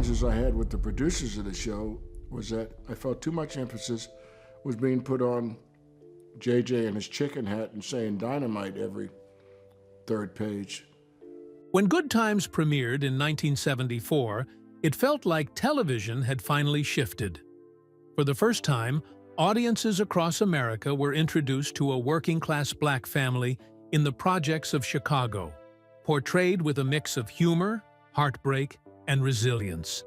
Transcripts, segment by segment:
challenges I had with the producers of the show was that I felt too much emphasis was being put on JJ and his chicken hat and saying dynamite every third page. When Good Times premiered in 1974, it felt like television had finally shifted. For the first time, audiences across America were introduced to a working-class black family in the projects of Chicago, portrayed with a mix of humor, heartbreak, and resilience.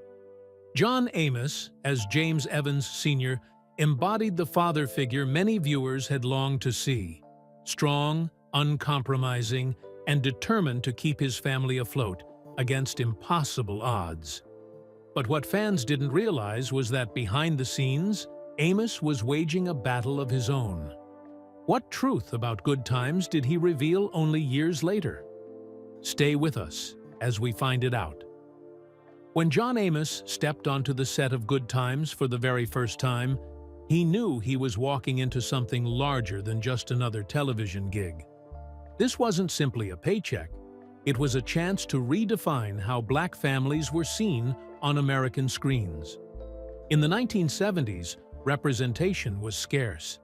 John Amos, as James Evans Sr., embodied the father figure many viewers had longed to see, strong, uncompromising, and determined to keep his family afloat against impossible odds. But what fans didn't realize was that behind the scenes, Amos was waging a battle of his own. What truth about Good Times did he reveal only years later? Stay with us as we find it out. When John Amos stepped onto the set of Good Times for the very first time, he knew he was walking into something larger than just another television gig. This wasn't simply a paycheck. It was a chance to redefine how black families were seen on American screens. In the 1970s, representation was scarce.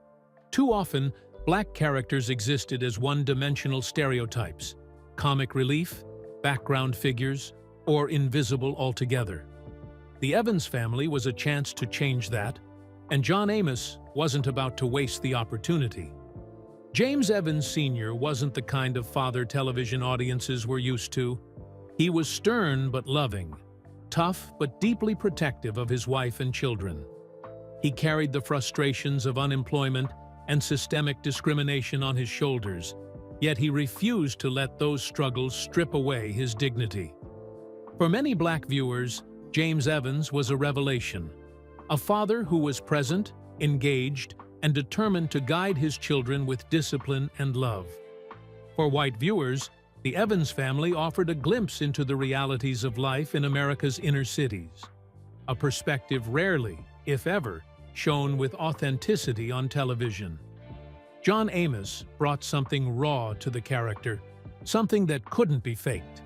Too often, black characters existed as one-dimensional stereotypes, comic relief, background figures, or invisible altogether. The Evans family was a chance to change that, and John Amos wasn't about to waste the opportunity. James Evans Sr. wasn't the kind of father television audiences were used to. He was stern but loving, tough but deeply protective of his wife and children. He carried the frustrations of unemployment and systemic discrimination on his shoulders, yet he refused to let those struggles strip away his dignity. For many black viewers, James Evans was a revelation, a father who was present, engaged, and determined to guide his children with discipline and love. For white viewers, the Evans family offered a glimpse into the realities of life in America's inner cities, a perspective rarely, if ever, shown with authenticity on television. John Amos brought something raw to the character, something that couldn't be faked.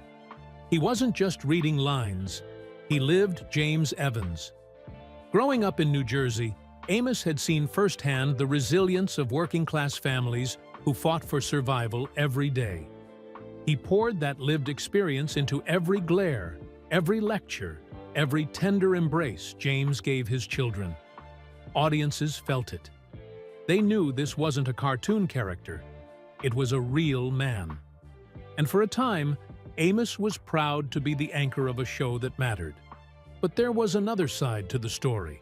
He wasn't just reading lines, he lived James Evans. Growing up in New Jersey, Amos had seen firsthand the resilience of working-class families who fought for survival every day. He poured that lived experience into every glare, every lecture, every tender embrace James gave his children. Audiences felt it. They knew this wasn't a cartoon character. It was a real man. And for a time, Amos was proud to be the anchor of a show that mattered. But there was another side to the story.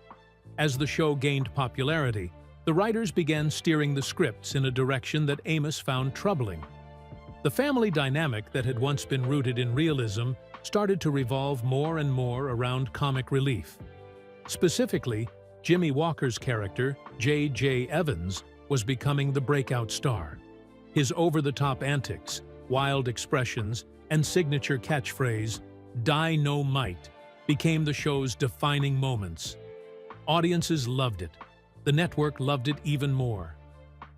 As the show gained popularity, the writers began steering the scripts in a direction that Amos found troubling. The family dynamic that had once been rooted in realism started to revolve more and more around comic relief. Specifically, Jimmy Walker's character, J.J. Evans, was becoming the breakout star. His over-the-top antics, wild expressions, and signature catchphrase, "Die no might," became the show's defining moments. Audiences loved it. The network loved it even more.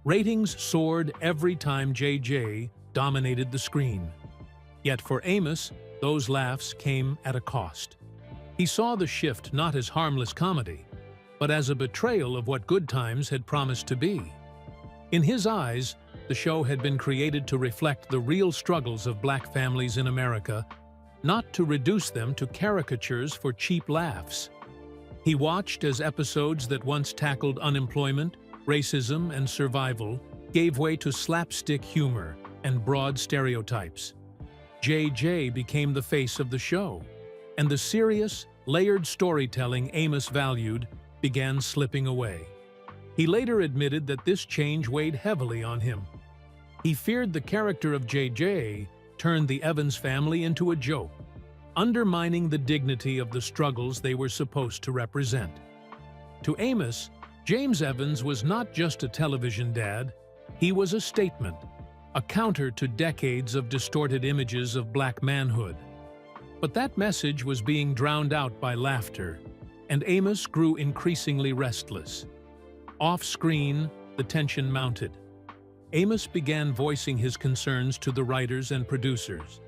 Ratings soared every time J.J. dominated the screen. Yet for Amos, those laughs came at a cost. He saw the shift not as harmless comedy, but as a betrayal of what Good Times had promised to be. In his eyes, the show had been created to reflect the real struggles of black families in America, not to reduce them to caricatures for cheap laughs. He watched as episodes that once tackled unemployment, racism, and survival gave way to slapstick humor and broad stereotypes. J.J. became the face of the show, and the serious, layered storytelling Amos valued began slipping away. He later admitted that this change weighed heavily on him. He feared the character of J.J. turned the Evans family into a joke, undermining the dignity of the struggles they were supposed to represent. To Amos, James Evans was not just a television dad, he was a statement, a counter to decades of distorted images of black manhood. But that message was being drowned out by laughter, and Amos grew increasingly restless. Off-screen, the tension mounted. Amos began voicing his concerns to the writers and producers.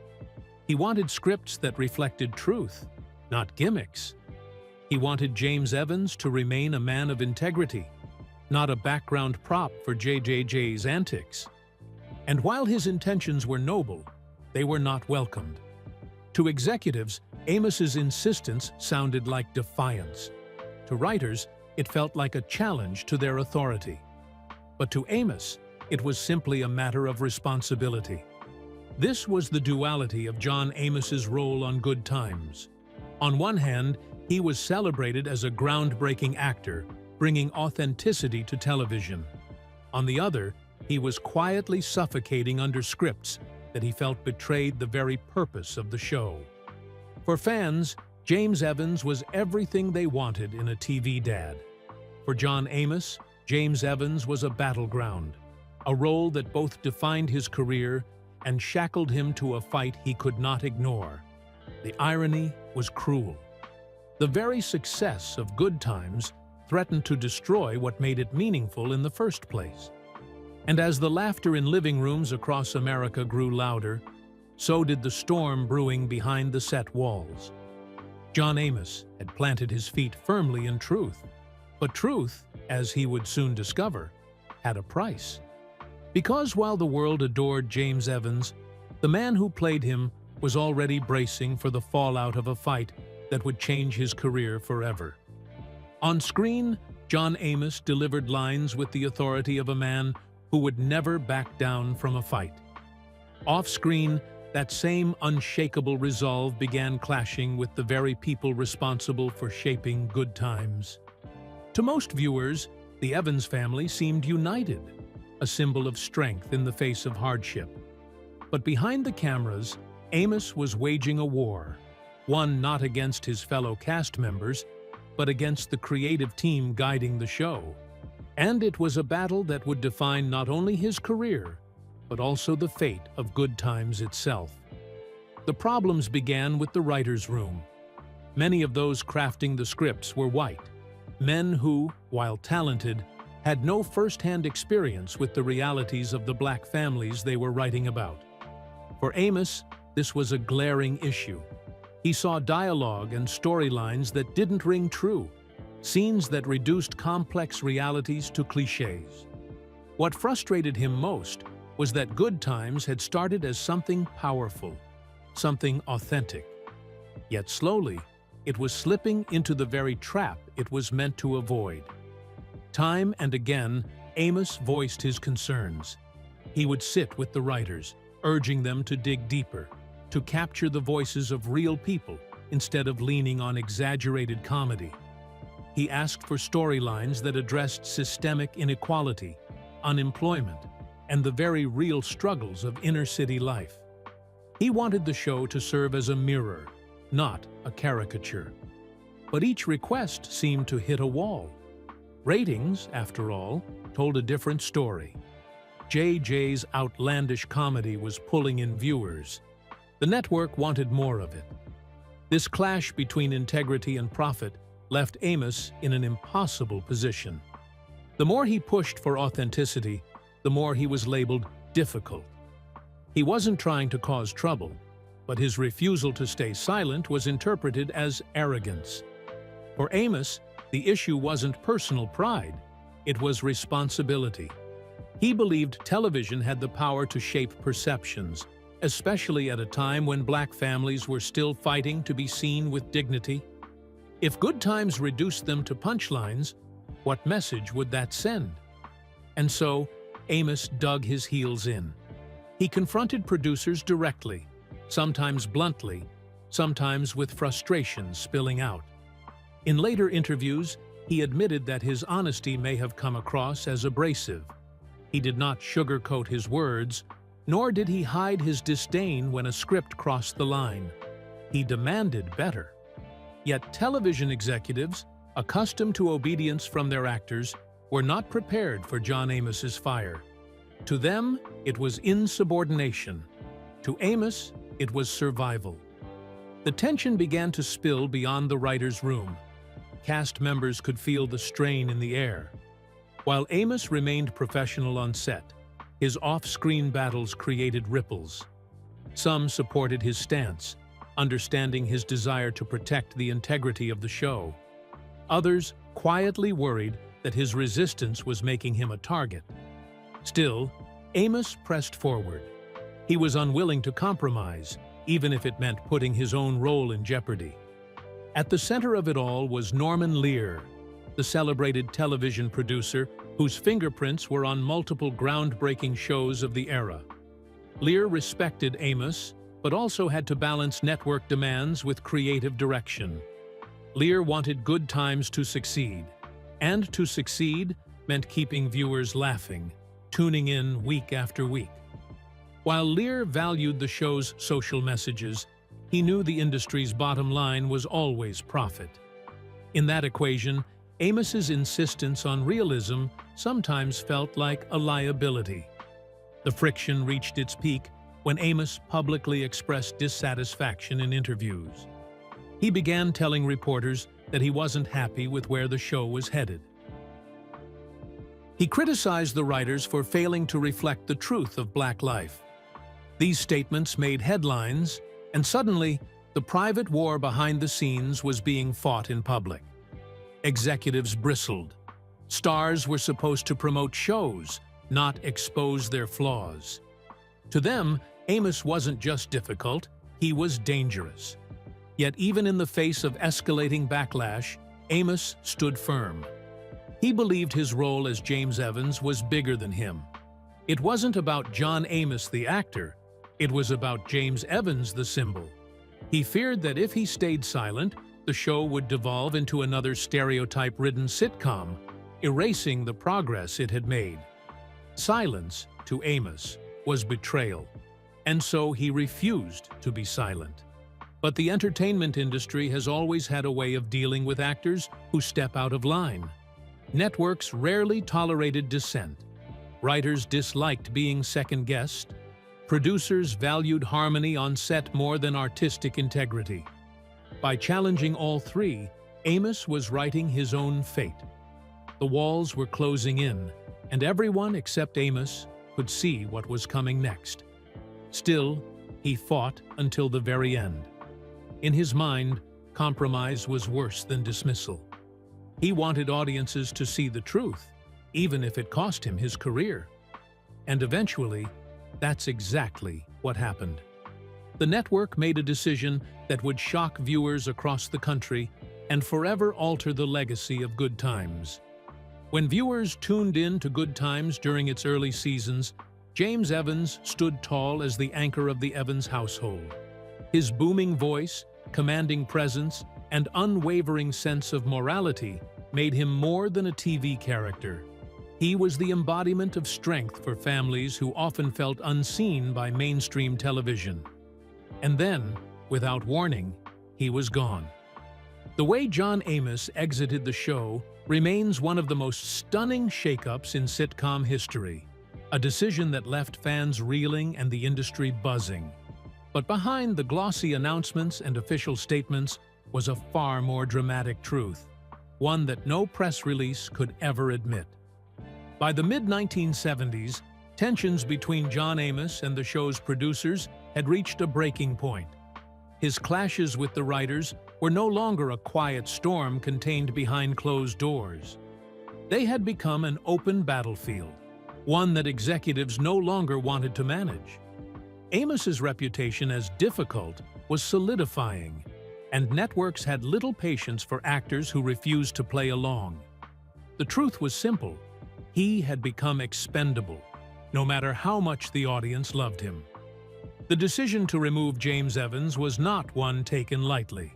He wanted scripts that reflected truth, not gimmicks. He wanted James Evans to remain a man of integrity, not a background prop for JJJ's antics. And while his intentions were noble, they were not welcomed. To executives, Amos's insistence sounded like defiance. To writers, it felt like a challenge to their authority. But to Amos, it was simply a matter of responsibility. This was the duality of John Amos's role on Good Times. On one hand, he was celebrated as a groundbreaking actor, bringing authenticity to television. On the other, he was quietly suffocating under scripts that he felt betrayed the very purpose of the show. For fans, James Evans was everything they wanted in a TV dad. For John Amos, James Evans was a battleground, a role that both defined his career and shackled him to a fight he could not ignore. The irony was cruel. The very success of Good Times threatened to destroy what made it meaningful in the first place. And as the laughter in living rooms across America grew louder, so did the storm brewing behind the set walls. John Amos had planted his feet firmly in truth, but truth, as he would soon discover, had a price. Because while the world adored James Evans, the man who played him was already bracing for the fallout of a fight that would change his career forever. On screen, John Amos delivered lines with the authority of a man who would never back down from a fight. Off-screen, that same unshakable resolve began clashing with the very people responsible for shaping Good Times. To most viewers, the Evans family seemed united, a symbol of strength in the face of hardship. But behind the cameras, Amos was waging a war, one not against his fellow cast members, but against the creative team guiding the show. And it was a battle that would define not only his career, but also the fate of Good Times itself. The problems began with the writers' room. Many of those crafting the scripts were white, men who, while talented, had no first-hand experience with the realities of the black families they were writing about. For Amos, this was a glaring issue. He saw dialogue and storylines that didn't ring true, scenes that reduced complex realities to cliches. What frustrated him most was that Good Times had started as something powerful, something authentic. Yet slowly, it was slipping into the very trap it was meant to avoid. Time and again, Amos voiced his concerns. He would sit with the writers, urging them to dig deeper, to capture the voices of real people instead of leaning on exaggerated comedy. He asked for storylines that addressed systemic inequality, unemployment, and the very real struggles of inner-city life. He wanted the show to serve as a mirror, not a caricature. But each request seemed to hit a wall. Ratings, after all, told a different story. JJ's outlandish comedy was pulling in viewers. The network wanted more of it. This clash between integrity and profit left Amos in an impossible position. The more he pushed for authenticity, the more he was labeled difficult. He wasn't trying to cause trouble, but his refusal to stay silent was interpreted as arrogance. For Amos, the issue wasn't personal pride, it was responsibility. He believed television had the power to shape perceptions, especially at a time when black families were still fighting to be seen with dignity. If Good Times reduced them to punchlines, what message would that send? And so, Amos dug his heels in. He confronted producers directly, sometimes bluntly, sometimes with frustration spilling out. In later interviews, he admitted that his honesty may have come across as abrasive. He did not sugarcoat his words, nor did he hide his disdain when a script crossed the line. He demanded better. Yet television executives, accustomed to obedience from their actors, were not prepared for John Amos's fire. To them, it was insubordination. To Amos, it was survival. The tension began to spill beyond the writer's room. Cast members could feel the strain in the air. While Amos remained professional on set, his off-screen battles created ripples. Some supported his stance, understanding his desire to protect the integrity of the show. Others quietly worried that his resistance was making him a target. Still, Amos pressed forward. He was unwilling to compromise, even if it meant putting his own role in jeopardy. At the center of it all was Norman Lear, the celebrated television producer whose fingerprints were on multiple groundbreaking shows of the era. Lear respected Amos, but also had to balance network demands with creative direction. Lear wanted Good Times to succeed, and to succeed meant keeping viewers laughing, tuning in week after week. While Lear valued the show's social messages, he knew the industry's bottom line was always profit. In that equation, Amos's insistence on realism sometimes felt like a liability. The friction reached its peak when Amos publicly expressed dissatisfaction in interviews. He began telling reporters that he wasn't happy with where the show was headed. He criticized the writers for failing to reflect the truth of Black life. These statements made headlines, and suddenly, the private war behind the scenes was being fought in public. Executives bristled. Stars were supposed to promote shows, not expose their flaws. To them, Amos wasn't just difficult, he was dangerous. Yet even in the face of escalating backlash, Amos stood firm. He believed his role as James Evans was bigger than him. It wasn't about John Amos the actor, it was about James Evans the symbol. He feared that if he stayed silent, the show would devolve into another stereotype-ridden sitcom, erasing the progress it had made. Silence, to Amos, was betrayal, and so he refused to be silent. But the entertainment industry has always had a way of dealing with actors who step out of line. Networks rarely tolerated dissent. Writers disliked being second-guessed. Producers valued harmony on set more than artistic integrity. By challenging all three, Amos was writing his own fate. The walls were closing in, and everyone except Amos could see what was coming next. Still, he fought until the very end. In his mind, compromise was worse than dismissal. He wanted audiences to see the truth, even if it cost him his career. And eventually, that's exactly what happened. The network made a decision that would shock viewers across the country and forever alter the legacy of Good Times. When viewers tuned in to Good Times during its early seasons, James Evans stood tall as the anchor of the Evans household. His booming voice, commanding presence, and unwavering sense of morality made him more than a TV character. He was the embodiment of strength for families who often felt unseen by mainstream television. And then, without warning, he was gone. The way John Amos exited the show remains one of the most stunning shakeups in sitcom history, a decision that left fans reeling and the industry buzzing. But behind the glossy announcements and official statements was a far more dramatic truth, one that no press release could ever admit. By the mid-1970s, tensions between John Amos and the show's producers had reached a breaking point. His clashes with the writers were no longer a quiet storm contained behind closed doors. They had become an open battlefield, one that executives no longer wanted to manage. Amos's reputation as difficult was solidifying, and networks had little patience for actors who refused to play along. The truth was simple. He had become expendable, no matter how much the audience loved him. The decision to remove James Evans was not one taken lightly.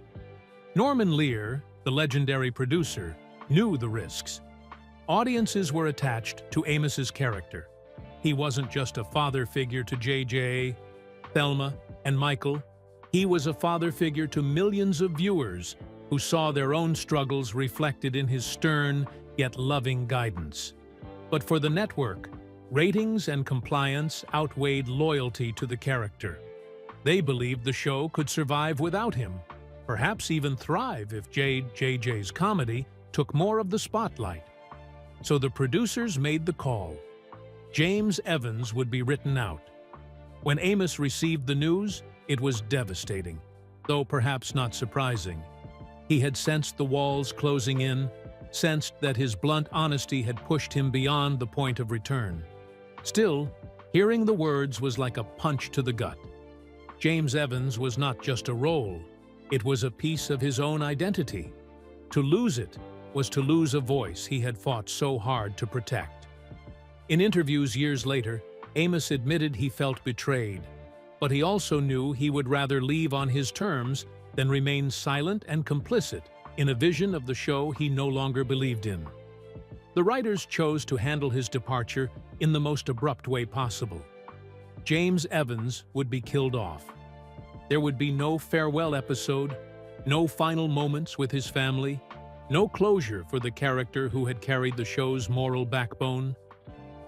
Norman Lear, the legendary producer, knew the risks. Audiences were attached to Amos's character. He wasn't just a father figure to JJ, Thelma, and Michael. He was a father figure to millions of viewers who saw their own struggles reflected in his stern yet loving guidance. But for the network, ratings and compliance outweighed loyalty to the character. They believed the show could survive without him, perhaps even thrive if JJ's comedy took more of the spotlight. So the producers made the call. James Evans would be written out. When Amos received the news, it was devastating. though perhaps not surprising. He had sensed the walls closing in, sensed that his blunt honesty had pushed him beyond the point of return. Still, hearing the words was like a punch to the gut. James Evans was not just a role, it was a piece of his own identity. To lose it was to lose a voice he had fought so hard to protect. In interviews years later, Amos admitted he felt betrayed, but he also knew he would rather leave on his terms than remain silent and complicit in a vision of the show he no longer believed in. The writers chose to handle his departure in the most abrupt way possible. James Evans would be killed off. There would be no farewell episode, no final moments with his family, no closure for the character who had carried the show's moral backbone.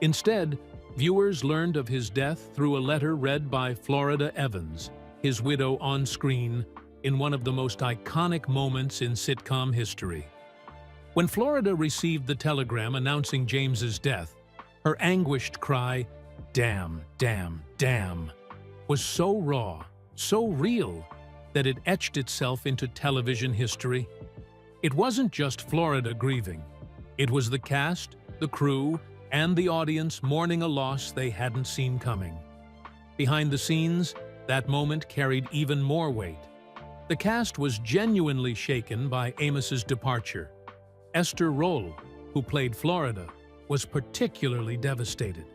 Instead, viewers learned of his death through a letter read by Florida Evans, his widow on screen, in one of the most iconic moments in sitcom history. When Florida received the telegram announcing James's death, her anguished cry, "Damn, damn, damn," was so raw, so real, that it etched itself into television history. It wasn't just Florida grieving. It was the cast, the crew, and the audience mourning a loss they hadn't seen coming. Behind the scenes, that moment carried even more weight. The cast was genuinely shaken by Amos's departure. Esther Roll, who played Florida, was particularly devastated.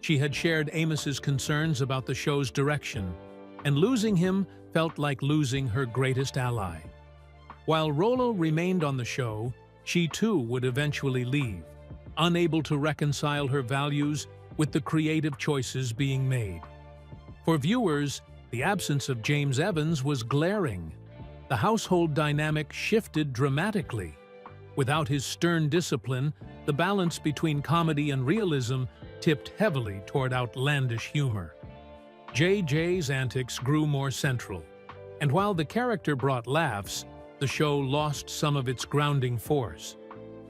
She had shared Amos's concerns about the show's direction, and losing him felt like losing her greatest ally. While Rollo remained on the show, she too would eventually leave, unable to reconcile her values with the creative choices being made. For viewers, the absence of James Evans was glaring. The household dynamic shifted dramatically. Without his stern discipline, the balance between comedy and realism tipped heavily toward outlandish humor. JJ's antics grew more central, and while the character brought laughs, the show lost some of its grounding force.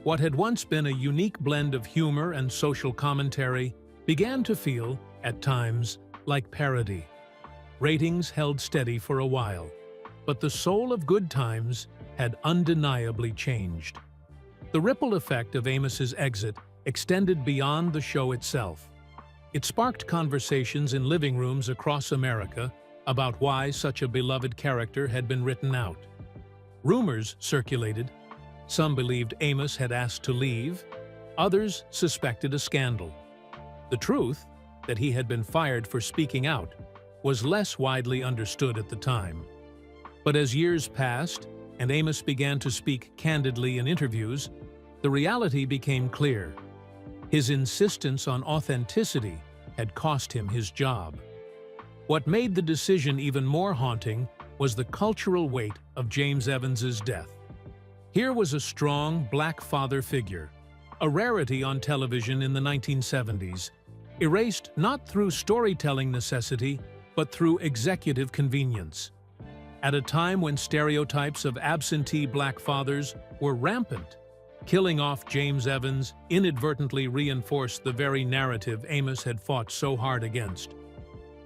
What had once been a unique blend of humor and social commentary began to feel, at times, like parody. Ratings held steady for a while, but the soul of Good Times had undeniably changed. The ripple effect of Amos's exit extended beyond the show itself. It sparked conversations in living rooms across America about why such a beloved character had been written out. Rumors circulated. Some believed Amos had asked to leave. Others suspected a scandal. The truth, that he had been fired for speaking out, was less widely understood at the time. But as years passed and Amos began to speak candidly in interviews, the reality became clear. His insistence on authenticity had cost him his job. What made the decision even more haunting was the cultural weight of James Evans's death. Here was a strong black father figure, a rarity on television in the 1970s, erased not through storytelling necessity, but through executive convenience. At a time when stereotypes of absentee black fathers were rampant, killing off James Evans inadvertently reinforced the very narrative Amos had fought so hard against.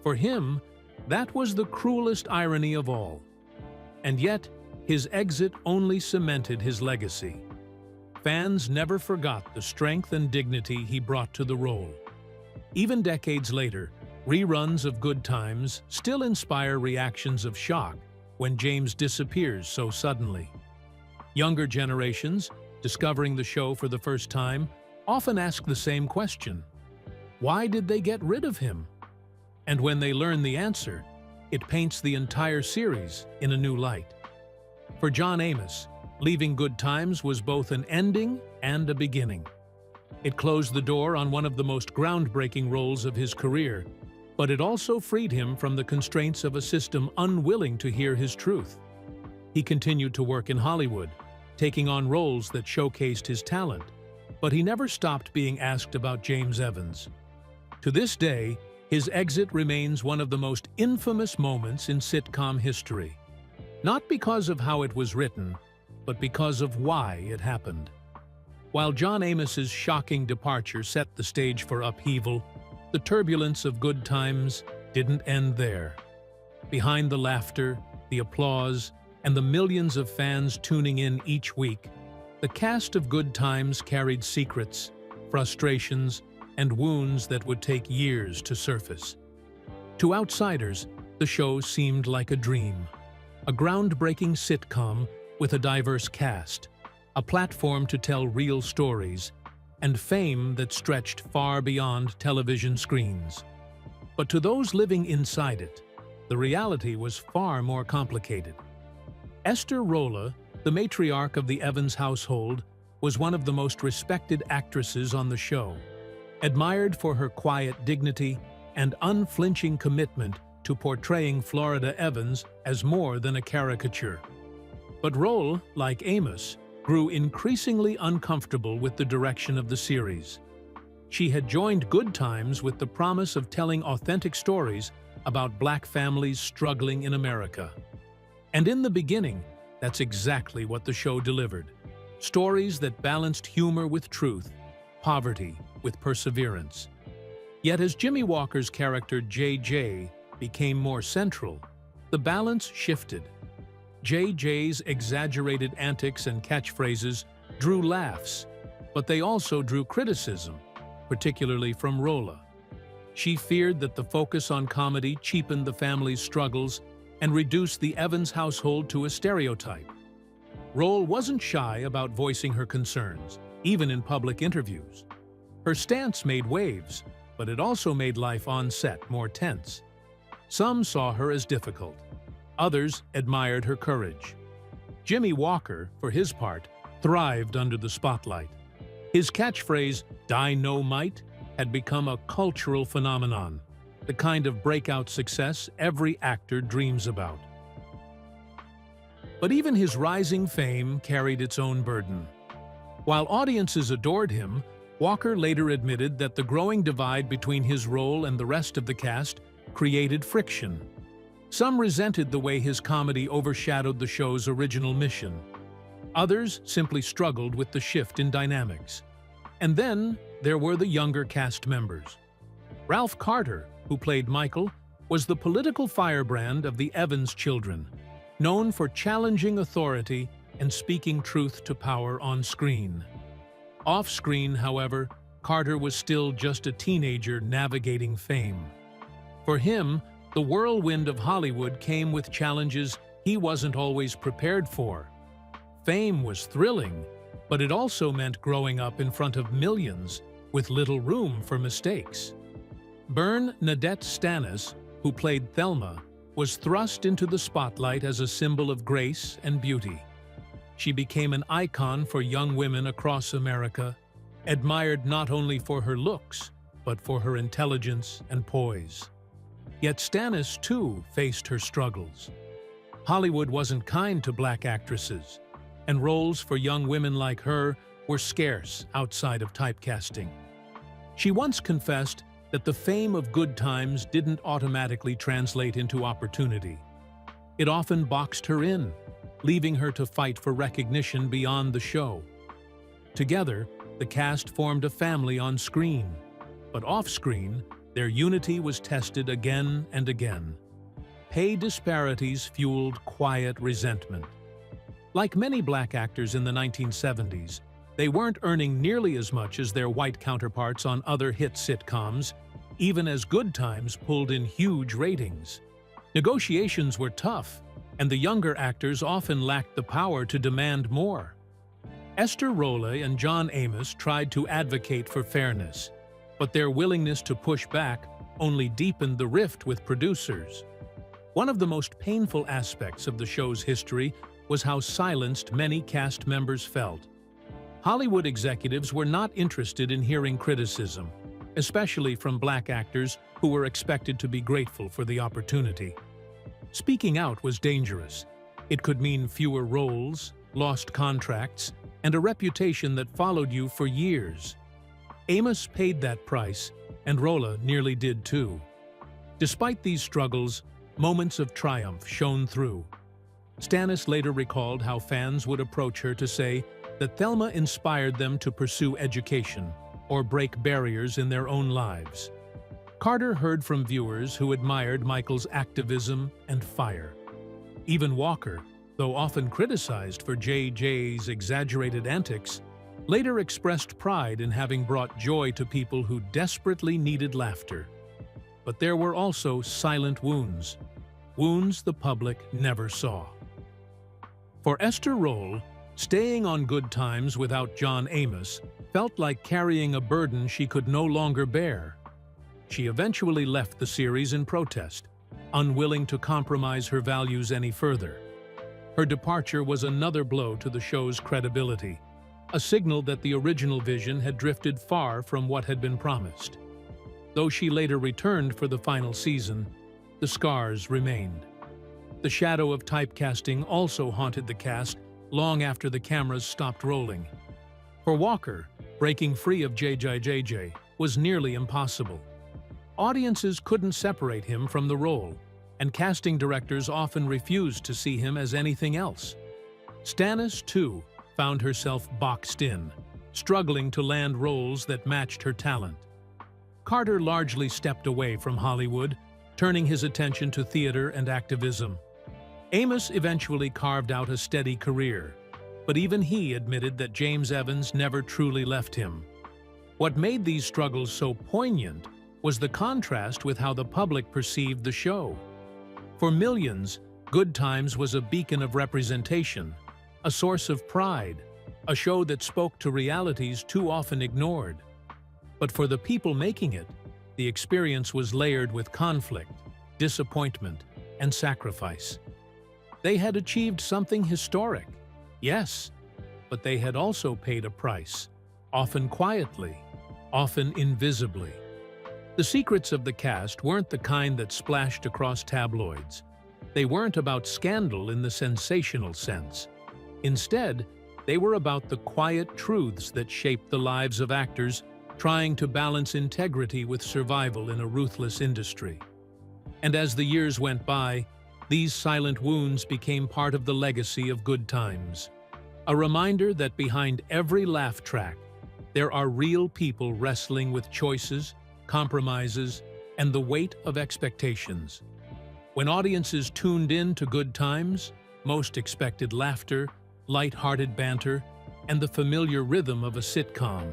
For him, that was the cruelest irony of all. And yet, his exit only cemented his legacy. Fans never forgot the strength and dignity he brought to the role. Even decades later, reruns of Good Times still inspire reactions of shock when James disappears so suddenly. Younger generations, discovering the show for the first time, often ask the same question: why did they get rid of him? And when they learn the answer, it paints the entire series in a new light. For John Amos, leaving Good Times was both an ending and a beginning. It closed the door on one of the most groundbreaking roles of his career, but it also freed him from the constraints of a system unwilling to hear his truth. He continued to work in Hollywood, taking on roles that showcased his talent, but he never stopped being asked about James Evans. To this day, his exit remains one of the most infamous moments in sitcom history. Not because of how it was written, but because of why it happened. While John Amos's shocking departure set the stage for upheaval, the turbulence of Good Times didn't end there. Behind the laughter, the applause, and the millions of fans tuning in each week, the cast of Good Times carried secrets, frustrations, and wounds that would take years to surface. To outsiders, the show seemed like a dream, a groundbreaking sitcom with a diverse cast, a platform to tell real stories, and fame that stretched far beyond television screens. But to those living inside it, the reality was far more complicated. Esther Rolla, the matriarch of the Evans household, was one of the most respected actresses on the show, admired for her quiet dignity and unflinching commitment to portraying Florida Evans as more than a caricature. But Roll, like Amos, grew increasingly uncomfortable with the direction of the series. She had joined Good Times with the promise of telling authentic stories about Black families struggling in America. And in the beginning, that's exactly what the show delivered. Stories that balanced humor with truth, poverty with perseverance. Yet as Jimmy Walker's character JJ became more central, the balance shifted. JJ's exaggerated antics and catchphrases drew laughs, but they also drew criticism, particularly from Rolla. She feared that the focus on comedy cheapened the family's struggles and reduced the Evans household to a stereotype. Roll wasn't shy about voicing her concerns, even in public interviews. Her stance made waves, but it also made life on set more tense. Some saw her as difficult. Others admired her courage. Jimmy Walker, for his part, thrived under the spotlight. His catchphrase, "Dynamite," had become a cultural phenomenon, the kind of breakout success every actor dreams about. But even his rising fame carried its own burden. While audiences adored him, Walker later admitted that the growing divide between his role and the rest of the cast created friction. Some resented the way his comedy overshadowed the show's original mission. Others simply struggled with the shift in dynamics. And then there were the younger cast members. Ralph Carter, who played Michael, was the political firebrand of the Evans children, known for challenging authority and speaking truth to power on screen. Off-screen, however, Carter was still just a teenager navigating fame. For him, the whirlwind of Hollywood came with challenges he wasn't always prepared for. Fame was thrilling, but it also meant growing up in front of millions with little room for mistakes. Bernadette Stanis, who played Thelma, was thrust into the spotlight as a symbol of grace and beauty. She became an icon for young women across America, admired not only for her looks, but for her intelligence and poise. Yet Stanis, too, faced her struggles. Hollywood wasn't kind to Black actresses, and roles for young women like her were scarce outside of typecasting. She once confessed that the fame of Good Times didn't automatically translate into opportunity. It often boxed her in, leaving her to fight for recognition beyond the show. Together, the cast formed a family on screen, but off-screen, their unity was tested again and again. Pay disparities fueled quiet resentment. Like many Black actors in the 1970s, they weren't earning nearly as much as their white counterparts on other hit sitcoms, even as Good Times pulled in huge ratings. Negotiations were tough, and the younger actors often lacked the power to demand more. Esther Rolla and John Amos tried to advocate for fairness, but their willingness to push back only deepened the rift with producers. One of the most painful aspects of the show's history was how silenced many cast members felt. Hollywood executives were not interested in hearing criticism, especially from Black actors who were expected to be grateful for the opportunity. Speaking out was dangerous. It could mean fewer roles, lost contracts, and a reputation that followed you for years. Amos paid that price, and Rolla nearly did too. Despite these struggles, moments of triumph shone through. Stanis later recalled how fans would approach her to say that Thelma inspired them to pursue education or break barriers in their own lives. Carter heard from viewers who admired Michael's activism and fire. Even Walker, though often criticized for JJ's exaggerated antics, later expressed pride in having brought joy to people who desperately needed laughter. But there were also silent wounds, wounds the public never saw. For Esther Roll, staying on Good Times without John Amos felt like carrying a burden she could no longer bear. She eventually left the series in protest, unwilling to compromise her values any further. Her departure was another blow to the show's credibility, a signal that the original vision had drifted far from what had been promised. Though she later returned for the final season, the scars remained. The shadow of typecasting also haunted the cast long after the cameras stopped rolling. For Walker, breaking free of JJJJ was nearly impossible. Audiences couldn't separate him from the role, and casting directors often refused to see him as anything else. Stannis, too, found herself boxed in, struggling to land roles that matched her talent. Carter largely stepped away from Hollywood, turning his attention to theater and activism. Amos eventually carved out a steady career, but even he admitted that James Evans never truly left him. What made these struggles so poignant was the contrast with how the public perceived the show. For millions, Good Times was a beacon of representation, a source of pride, a show that spoke to realities too often ignored. But for the people making it, the experience was layered with conflict, disappointment, and sacrifice. They had achieved something historic, yes, but they had also paid a price, often quietly, often invisibly. The secrets of the cast weren't the kind that splashed across tabloids. They weren't about scandal in the sensational sense. Instead, they were about the quiet truths that shaped the lives of actors trying to balance integrity with survival in a ruthless industry. And as the years went by, these silent wounds became part of the legacy of Good Times. A reminder that behind every laugh track, there are real people wrestling with choices, compromises, and the weight of expectations. When audiences tuned in to Good Times, most expected laughter, light-hearted banter, and the familiar rhythm of a sitcom.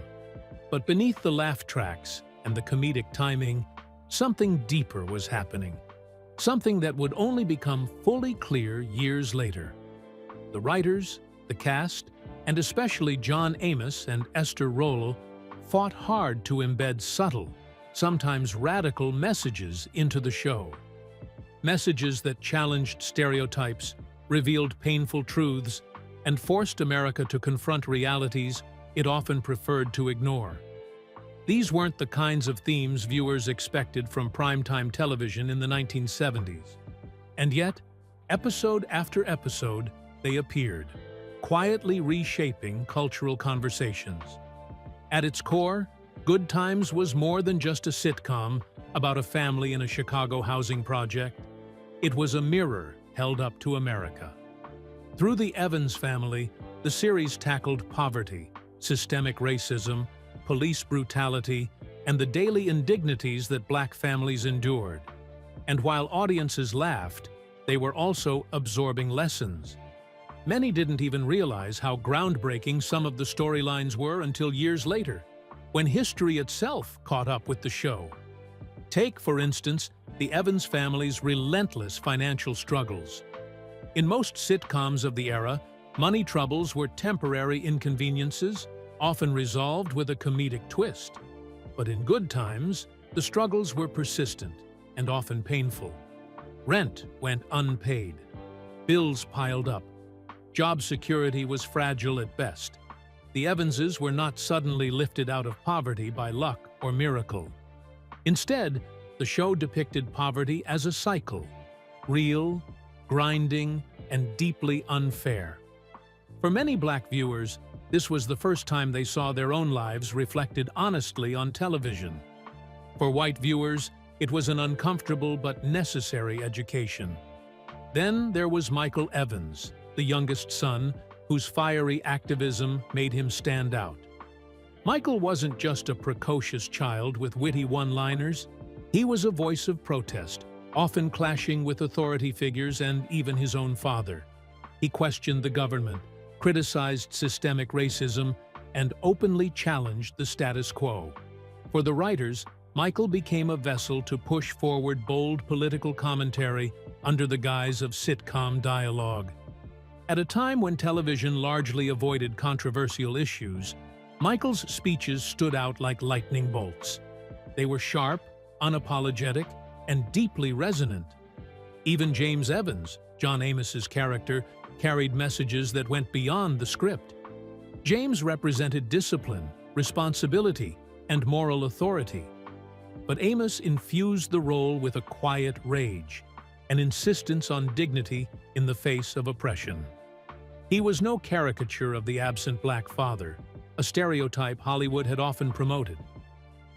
But beneath the laugh tracks and the comedic timing, something deeper was happening. Something that would only become fully clear years later. The writers, the cast, and especially John Amos and Esther Roll fought hard to embed subtle, sometimes radical messages into the show. Messages that challenged stereotypes, revealed painful truths, and forced America to confront realities it often preferred to ignore. These weren't the kinds of themes viewers expected from primetime television in the 1970s. And yet, episode after episode, they appeared, quietly reshaping cultural conversations. At its core, Good Times was more than just a sitcom about a family in a Chicago housing project. It was a mirror held up to America. Through the Evans family, the series tackled poverty, systemic racism, police brutality, and the daily indignities that Black families endured. And while audiences laughed, they were also absorbing lessons. Many didn't even realize how groundbreaking some of the storylines were until years later, when history itself caught up with the show. Take, for instance, the Evans family's relentless financial struggles. In most sitcoms of the era, money troubles were temporary inconveniences, often resolved with a comedic twist. But in Good Times, the struggles were persistent and often painful. Rent went unpaid. Bills piled up. Job security was fragile at best. The Evanses were not suddenly lifted out of poverty by luck or miracle. Instead, the show depicted poverty as a cycle, real, grinding, and deeply unfair. For many Black viewers, this was the first time they saw their own lives reflected honestly on television. For white viewers, it was an uncomfortable but necessary education. Then there was Michael Evans, the youngest son, whose fiery activism made him stand out. Michael wasn't just a precocious child with witty one-liners. He was a voice of protest, often clashing with authority figures and even his own father. He questioned the government, criticized systemic racism, and openly challenged the status quo. For the writers, Michael became a vessel to push forward bold political commentary under the guise of sitcom dialogue. At a time when television largely avoided controversial issues, Michael's speeches stood out like lightning bolts. They were sharp, unapologetic, and deeply resonant. Even James Evans, John Amos's character, carried messages that went beyond the script. James represented discipline, responsibility, and moral authority. But Amos infused the role with a quiet rage, an insistence on dignity in the face of oppression. He was no caricature of the absent black father, a stereotype Hollywood had often promoted.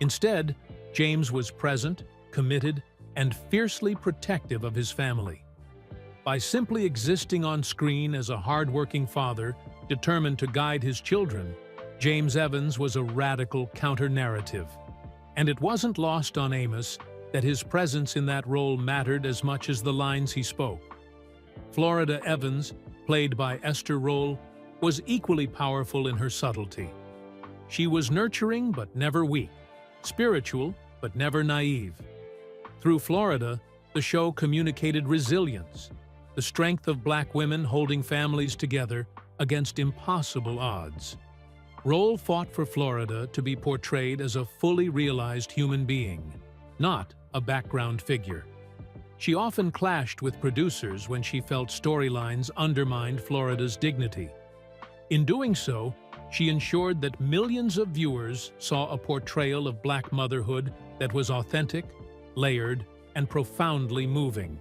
Instead, James was present, committed, and fiercely protective of his family. By simply existing on screen as a hard-working father, determined to guide his children, James Evans was a radical counter-narrative. And it wasn't lost on Amos that his presence in that role mattered as much as the lines he spoke. Florida Evans, played by Esther Rolle, was equally powerful in her subtlety. She was nurturing but never weak, spiritual but never naive. Through Florida, the show communicated resilience, the strength of black women holding families together against impossible odds. Rolle fought for Florida to be portrayed as a fully realized human being, not a background figure. She often clashed with producers when she felt storylines undermined Florida's dignity. In doing so, she ensured that millions of viewers saw a portrayal of black motherhood that was authentic, layered, and profoundly moving.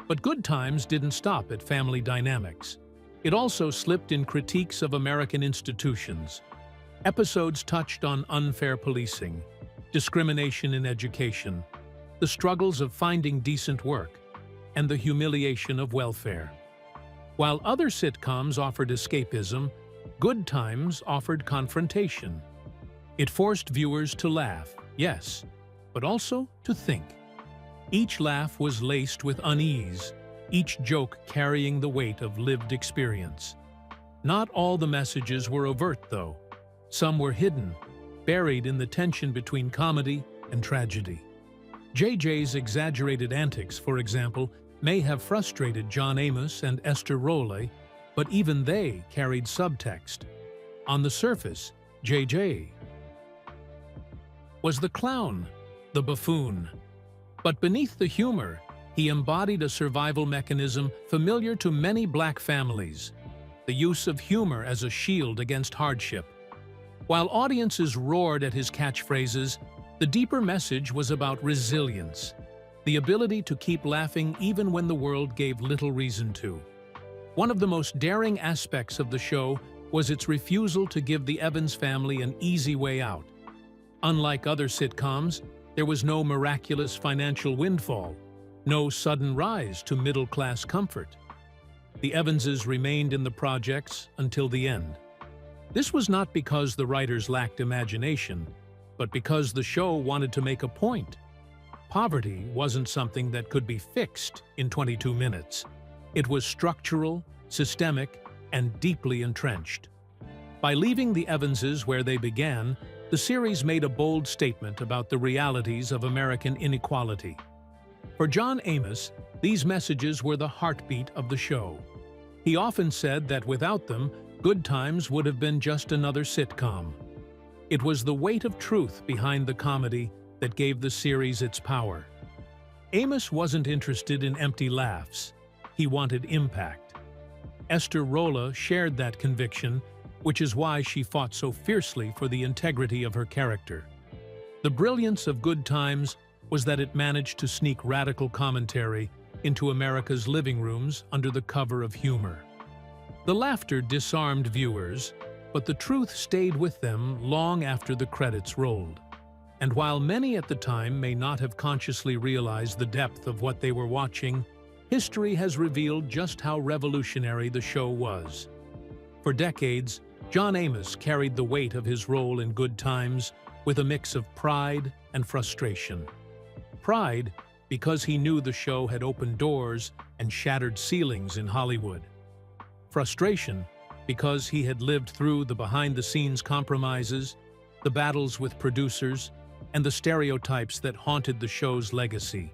But Good Times didn't stop at family dynamics. It also slipped in critiques of American institutions. Episodes touched on unfair policing, discrimination in education, the struggles of finding decent work, and the humiliation of welfare. While other sitcoms offered escapism, Good Times offered confrontation. It forced viewers to laugh, yes, but also to think. Each laugh was laced with unease, each joke carrying the weight of lived experience. Not all the messages were overt, though. Some were hidden, buried in the tension between comedy and tragedy. JJ's exaggerated antics, for example, may have frustrated John Amos and Esther Rolle, but even they carried subtext. On the surface, JJ was the clown, the buffoon. But beneath the humor, he embodied a survival mechanism familiar to many black families, the use of humor as a shield against hardship. While audiences roared at his catchphrases, the deeper message was about resilience, the ability to keep laughing even when the world gave little reason to. One of the most daring aspects of the show was its refusal to give the Evans family an easy way out. Unlike other sitcoms, there was no miraculous financial windfall, no sudden rise to middle-class comfort. The Evanses remained in the projects until the end. This was not because the writers lacked imagination, but because the show wanted to make a point. Poverty wasn't something that could be fixed in 22 minutes. It was structural, systemic, and deeply entrenched. By leaving the Evanses where they began, the series made a bold statement about the realities of American inequality. For John Amos, these messages were the heartbeat of the show. He often said that without them, Good Times would have been just another sitcom. It was the weight of truth behind the comedy that gave the series its power. Amos wasn't interested in empty laughs. He wanted impact. Esther Rolle shared that conviction, which is why she fought so fiercely for the integrity of her character. The brilliance of Good Times was that it managed to sneak radical commentary into America's living rooms under the cover of humor. The laughter disarmed viewers, but the truth stayed with them long after the credits rolled. And while many at the time may not have consciously realized the depth of what they were watching, history has revealed just how revolutionary the show was. For decades, John Amos carried the weight of his role in Good Times with a mix of pride and frustration. Pride because he knew the show had opened doors and shattered ceilings in Hollywood. Frustration because he had lived through the behind-the-scenes compromises, the battles with producers, and the stereotypes that haunted the show's legacy.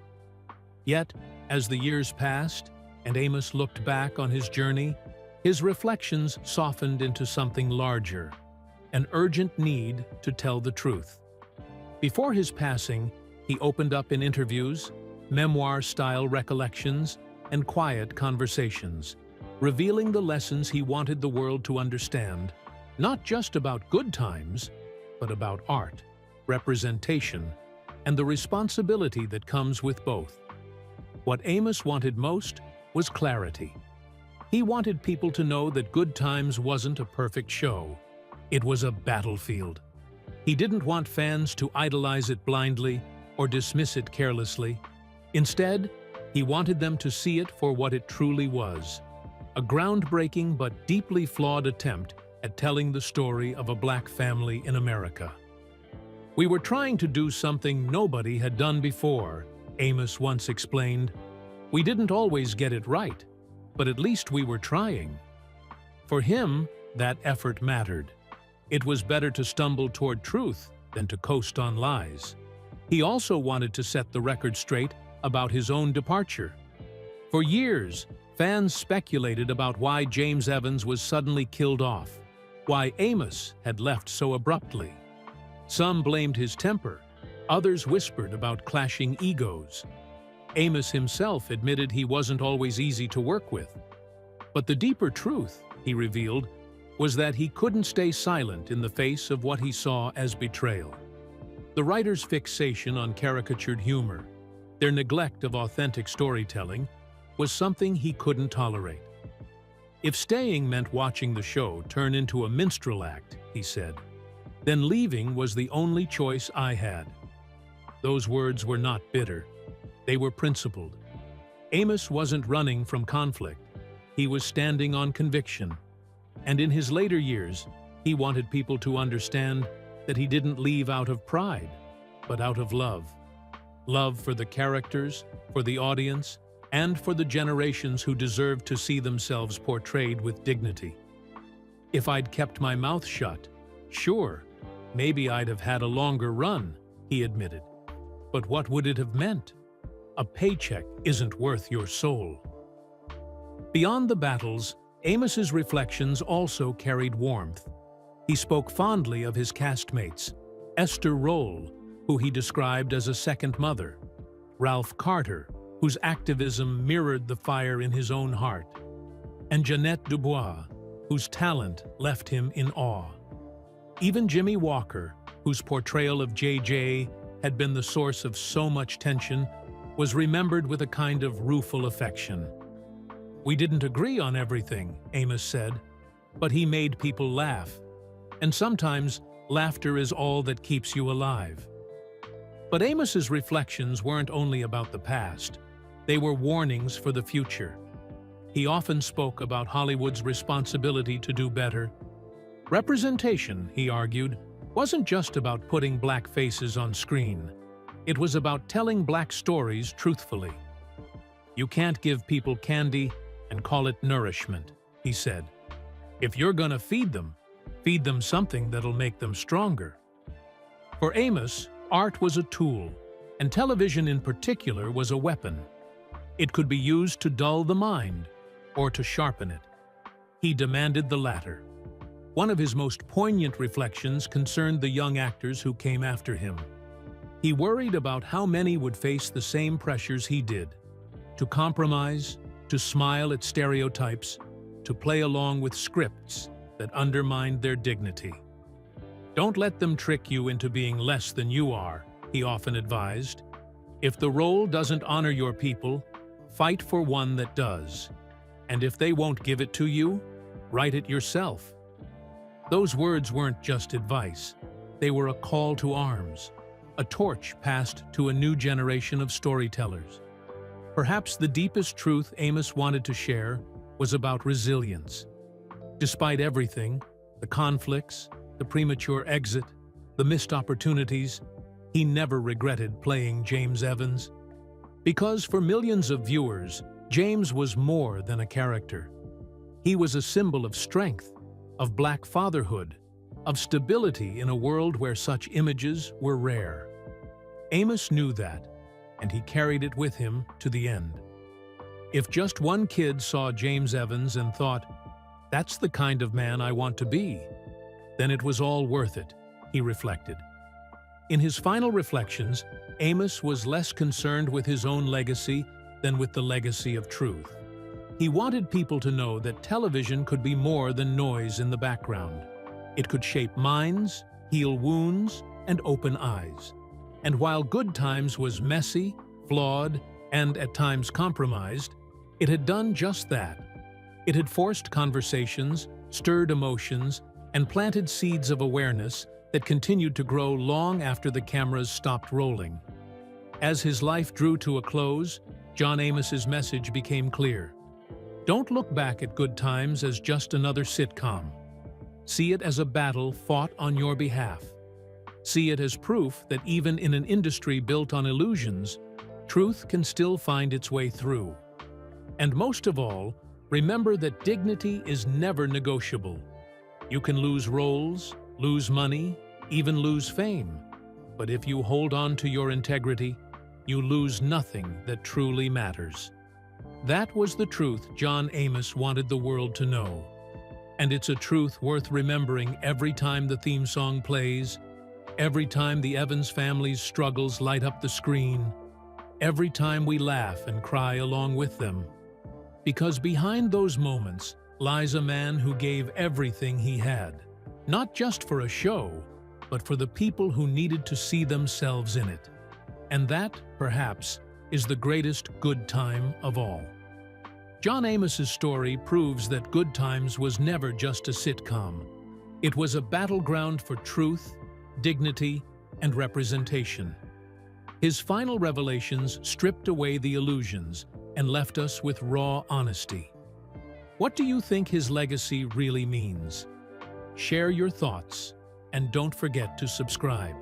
Yet, as the years passed and Amos looked back on his journey, his reflections softened into something larger, an urgent need to tell the truth. Before his passing, he opened up in interviews, memoir-style recollections, and quiet conversations, revealing the lessons he wanted the world to understand, not just about good times, but about art, representation, and the responsibility that comes with both. What Amos wanted most was clarity. He wanted people to know that Good Times wasn't a perfect show. It was a battlefield. He didn't want fans to idolize it blindly or dismiss it carelessly. Instead, he wanted them to see it for what it truly was, a groundbreaking but deeply flawed attempt at telling the story of a Black family in America. "We were trying to do something nobody had done before," Amos once explained. "We didn't always get it right, but at least we were trying." For him, that effort mattered. It was better to stumble toward truth than to coast on lies. He also wanted to set the record straight about his own departure. For years, fans speculated about why James Evans was suddenly killed off, why Amos had left so abruptly. Some blamed his temper, others whispered about clashing egos. Amos himself admitted he wasn't always easy to work with. But the deeper truth, he revealed, was that he couldn't stay silent in the face of what he saw as betrayal. The writer's fixation on caricatured humor, their neglect of authentic storytelling, was something he couldn't tolerate. "If staying meant watching the show turn into a minstrel act," he said, "then leaving was the only choice I had." Those words were not bitter. They were principled. Amos wasn't running from conflict. He was standing on conviction. And in his later years, he wanted people to understand that he didn't leave out of pride, but out of love. Love for the characters, for the audience, and for the generations who deserved to see themselves portrayed with dignity. "If I'd kept my mouth shut, sure, maybe I'd have had a longer run," he admitted. "But what would it have meant? A paycheck isn't worth your soul." Beyond the battles, Amos's reflections also carried warmth. He spoke fondly of his castmates, Esther Roll, who he described as a second mother, Ralph Carter, whose activism mirrored the fire in his own heart, and Jeanette Dubois, whose talent left him in awe. Even Jimmy Walker, whose portrayal of JJ had been the source of so much tension, was remembered with a kind of rueful affection. "We didn't agree on everything," Amos said, "but he made people laugh. And sometimes, laughter is all that keeps you alive." But Amos's reflections weren't only about the past. They were warnings for the future. He often spoke about Hollywood's responsibility to do better. Representation, he argued, wasn't just about putting Black faces on screen. It was about telling Black stories truthfully. "You can't give people candy and call it nourishment," he said. "If you're gonna feed them something that'll make them stronger." For Amos, art was a tool, and television in particular was a weapon. It could be used to dull the mind or to sharpen it. He demanded the latter. One of his most poignant reflections concerned the young actors who came after him. He worried about how many would face the same pressures he did, to compromise, to smile at stereotypes, to play along with scripts that undermined their dignity. "Don't let them trick you into being less than you are," he often advised. "If the role doesn't honor your people, fight for one that does. And if they won't give it to you, write it yourself." Those words weren't just advice. They were a call to arms, a torch passed to a new generation of storytellers. Perhaps the deepest truth Amos wanted to share was about resilience. Despite everything, the conflicts, the premature exit, the missed opportunities, he never regretted playing James Evans. Because for millions of viewers, James was more than a character. He was a symbol of strength, of Black fatherhood, of stability in a world where such images were rare. Amos knew that, and he carried it with him to the end. If just one kid saw James Evans and thought, "That's the kind of man I want to be," then it was all worth it, he reflected. In his final reflections, Amos was less concerned with his own legacy than with the legacy of truth. He wanted people to know that television could be more than noise in the background. It could shape minds, heal wounds, and open eyes. And while Good Times was messy, flawed, and at times compromised, it had done just that. It had forced conversations, stirred emotions, and planted seeds of awareness that continued to grow long after the cameras stopped rolling. As his life drew to a close, John Amos's message became clear. Don't look back at Good Times as just another sitcom. See it as a battle fought on your behalf. See it as proof that even in an industry built on illusions, truth can still find its way through. And most of all, remember that dignity is never negotiable. You can lose roles, lose money, even lose fame. But if you hold on to your integrity, you lose nothing that truly matters. That was the truth John Amos wanted the world to know. And it's a truth worth remembering every time the theme song plays, every time the Evans family's struggles light up the screen, every time we laugh and cry along with them. Because behind those moments lies a man who gave everything he had, not just for a show, but for the people who needed to see themselves in it. And that, perhaps, is the greatest good time of all. John Amos's story proves that Good Times was never just a sitcom. It was a battleground for truth, dignity, and representation. His final revelations stripped away the illusions and left us with raw honesty. What do you think his legacy really means? Share your thoughts, and don't forget to subscribe.